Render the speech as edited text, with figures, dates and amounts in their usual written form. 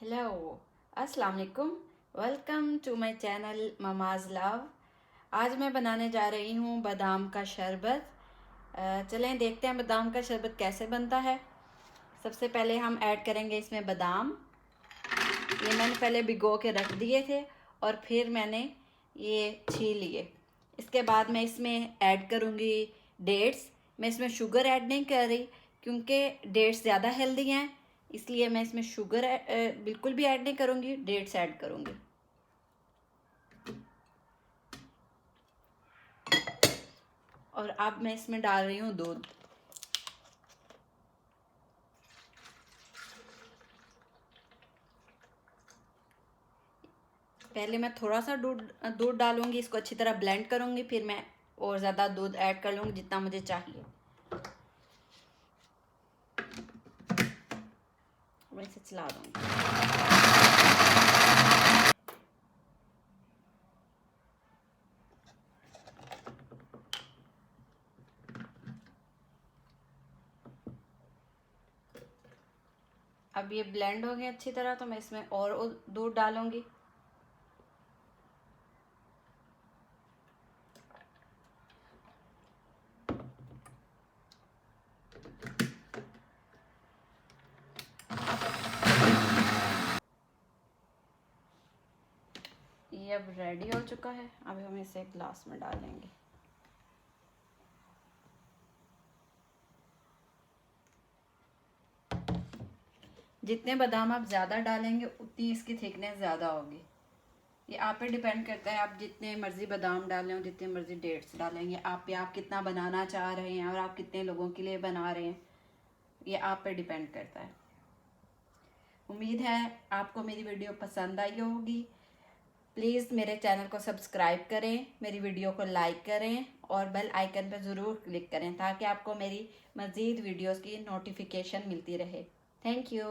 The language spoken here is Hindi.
हेलो, अस्सलाम वालेकुम। Welcome to my channel mama's love. आज मैं बनाने जा रही हूँ बादाम का शरबत। चलें देखते हैं बादाम का शरबत कैसे बनता है। सबसे पहले हम ऐड करेंगे इसमें बादाम। ये मैंने पहले भिगो के रख दिए थे और फिर मैंने ये छील लिए। इसके बाद मैं इसमें ऐड करूँगी डेट्स। मैं इसमें शुगर ऐड नहीं कर रही क्योंकि डेट्स ज़्यादा हेल्दी हैं, इसलिए मैं इसमें शुगर बिल्कुल भी ऐड नहीं करूँगी, डेट्स ऐड करूँगी। और अब मैं इसमें डाल रही हूँ दूध। पहले मैं थोड़ा सा दूध डालूंगी, इसको अच्छी तरह ब्लेंड करूँगी, फिर मैं और ज़्यादा दूध ऐड कर लूँगी जितना मुझे चाहिए। मैं इसे चला दूँगी। अब ये ब्लेंड हो गया अच्छी तरह, तो मैं इसमें और दूध डालूंगी। ये अब रेडी हो चुका है। अब हम इसे ग्लास में डालेंगे। जितने बादाम आप ज़्यादा डालेंगे उतनी इसकी थिकनेस ज़्यादा होगी। ये आप पे डिपेंड करता है, आप जितने मर्ज़ी बादाम डालें और जितने मर्ज़ी डेट्स डालेंगे, आप कितना बनाना चाह रहे हैं और आप कितने लोगों के लिए बना रहे हैं, ये आप पे डिपेंड करता है। उम्मीद है आपको मेरी वीडियो पसंद आई होगी। प्लीज़ मेरे चैनल को सब्सक्राइब करें, मेरी वीडियो को लाइक करें और बेल आइकन पर ज़रूर क्लिक करें ताकि आपको मेरी मज़ीद वीडियोज़ की नोटिफिकेशन मिलती रहे। Thank you.